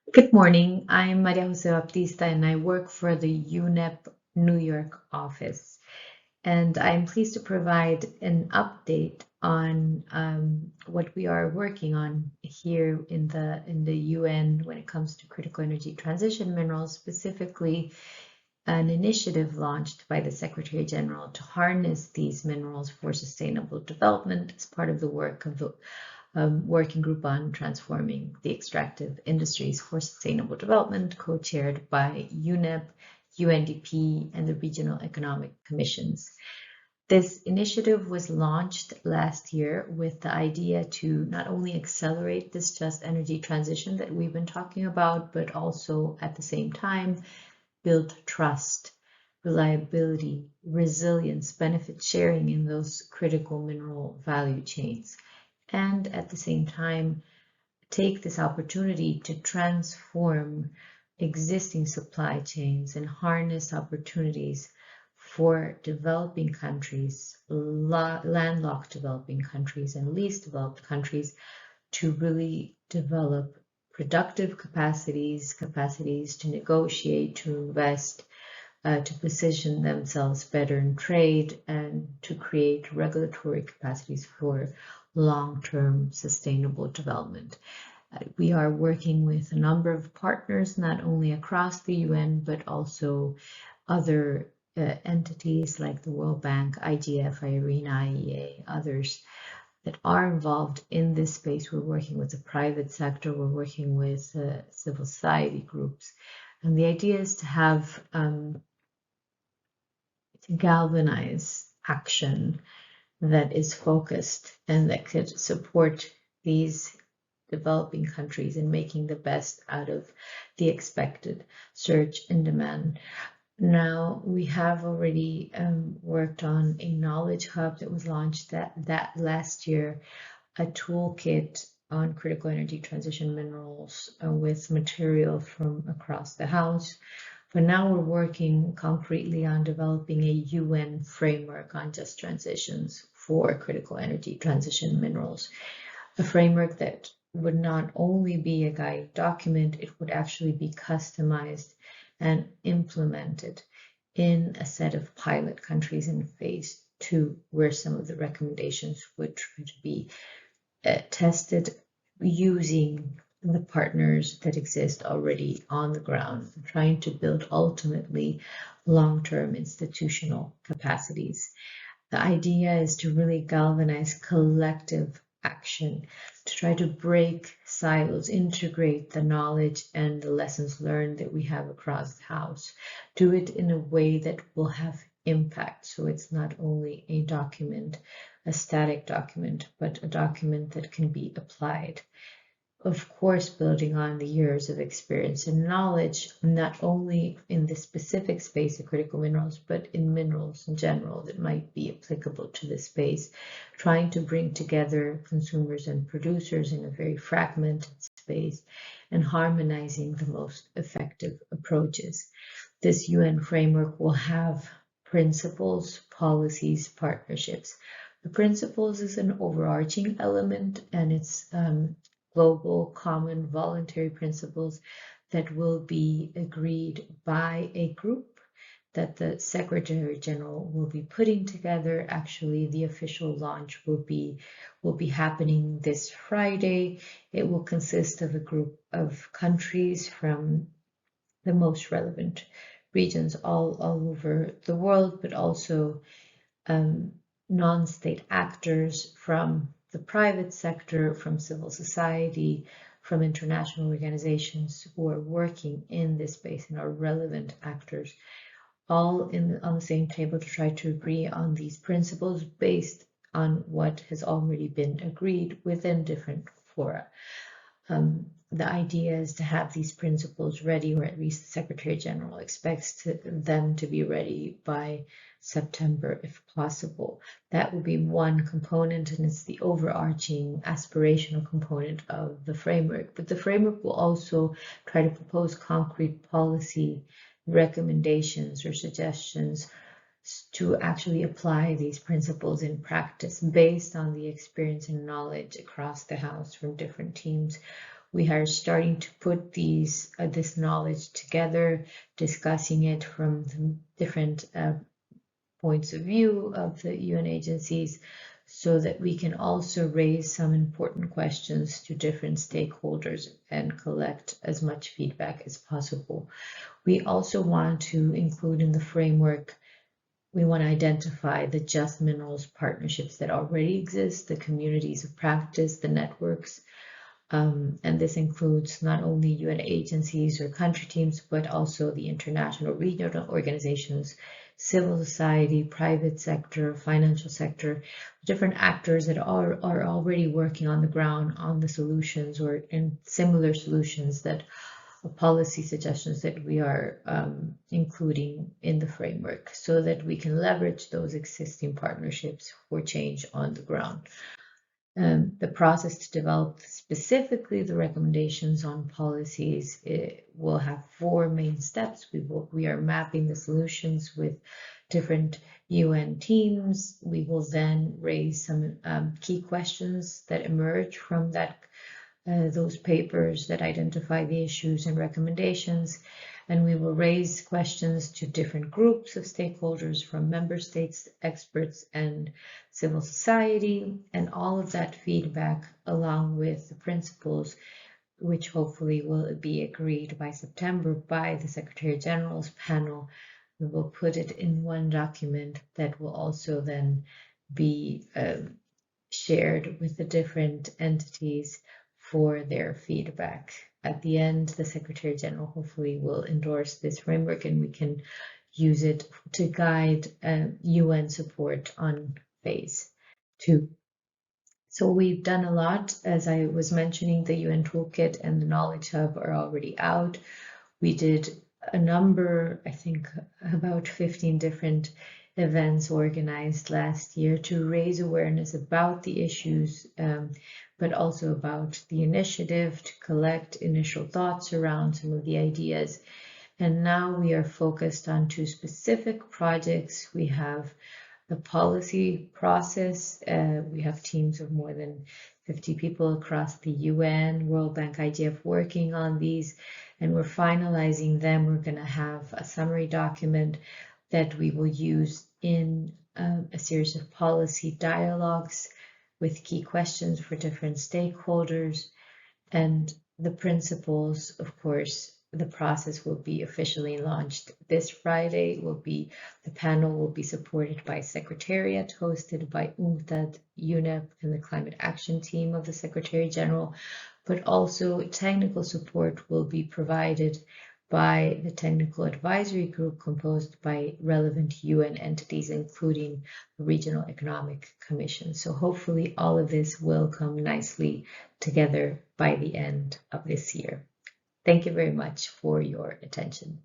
Good morning. I'm Maria José Baptista and I work for the UNEP New York office. And I'm pleased to provide an update on what we are working on here in the UN when it comes to critical energy transition minerals, specifically an initiative launched by the Secretary General to harness these minerals for sustainable development as part of the work of the working group on transforming the extractive industries for sustainable development, co-chaired by UNEP, UNDP, and the Regional Economic Commissions. This initiative was launched last year with the idea to not only accelerate this just energy transition that we've been talking about, but also at the same time build trust, reliability, resilience, benefit sharing in those critical mineral value chains, and at the same time take this opportunity to transform existing supply chains and harness opportunities for developing countries, landlocked developing countries and least developed countries to really develop productive capacities to negotiate, to invest, to position themselves better in trade, and to create regulatory capacities for long-term sustainable development. We are working with a number of partners, not only across the UN, but also other entities like the World Bank, IGF, IRENA, IEA, others that are involved in this space. We're working with the private sector, we're working with civil society groups. And the idea is to have to galvanize action that is focused and that could support these developing countries in making the best out of the expected surge in demand. Now, we have already worked on a knowledge hub that was launched that last year, a toolkit on critical energy transition minerals with material from across the house. But now we're working concretely on developing a UN framework on just transitions for critical energy transition minerals, a framework that would not only be a guide document, it would actually be customized and implemented in a set of pilot countries in phase 2, where some of the recommendations would try to be tested using the partners that exist already on the ground, trying to build ultimately long-term institutional capacities. The idea is to really galvanize collective action, to try to break silos, integrate the knowledge and the lessons learned that we have across the house, do it in a way that will have impact. So it's not only a document, a static document, but a document that can be applied. Of course, building on the years of experience and knowledge, not only in the specific space of critical minerals, but in minerals in general that might be applicable to this space, trying to bring together consumers and producers in a very fragmented space and harmonizing the most effective approaches. This UN framework will have principles, policies, partnerships. The principles is an overarching element, and it's global, common, voluntary principles that will be agreed by a group that the Secretary General will be putting together. Actually, the official launch will be happening this Friday. It will consist of a group of countries from the most relevant regions all over the world, but also non-state actors from the private sector, from civil society, from international organizations who are working in this space and are relevant actors, all on the same table to try to agree on these principles based on what has already been agreed within different fora. The idea is to have these principles ready, or at least the Secretary General expects them to be ready by September, if possible. That will be one component, and it's the overarching aspirational component of the framework. But the framework will also try to propose concrete policy recommendations or suggestions to actually apply these principles in practice based on the experience and knowledge across the house from different teams We are starting to put this knowledge together, discussing it from the different points of view of the UN agencies, so that we can also raise some important questions to different stakeholders and collect as much feedback as possible. We also want to include in the framework, we want to identify the just minerals partnerships that already exist, the communities of practice, the networks, and this includes not only UN agencies or country teams, but also the international regional organizations, civil society, private sector, financial sector, different actors that are already working on the ground on the solutions or in similar solutions that policy suggestions that we are including in the framework, so that we can leverage those existing partnerships for change on the ground. The process to develop specifically the recommendations on policies will have 4 main steps. We are mapping the solutions with different UN teams. We will then raise some key questions that emerge from those papers that identify the issues and recommendations. And we will raise questions to different groups of stakeholders, from member states, experts, and civil society, and all of that feedback, along with the principles, which hopefully will be agreed by September by the Secretary General's panel. We will put it in one document that will also then be shared with the different entities for their feedback. At the end, the Secretary General hopefully will endorse this framework, and we can use it to guide UN support on phase 2. So we've done a lot. As I was mentioning, the UN Toolkit and the Knowledge Hub are already out. We did a number, I think about 15 different events organized last year to raise awareness about the issues, but also about the initiative, to collect initial thoughts around some of the ideas. And now we are focused on 2 specific projects. We have the policy process. We have teams of more than 50 people across the UN, World Bank, IGF working on these, and we're finalizing them. We're going to have a summary document that we will use in a series of policy dialogues with key questions for different stakeholders. And the principles, of course, the process will be officially launched this Friday. The panel will be supported by Secretariat, hosted by UNCTAD, UNEP, and the Climate Action Team of the Secretary General, but also technical support will be provided by the Technical Advisory Group composed by relevant UN entities, including the Regional Economic Commission. So hopefully all of this will come nicely together by the end of this year. Thank you very much for your attention.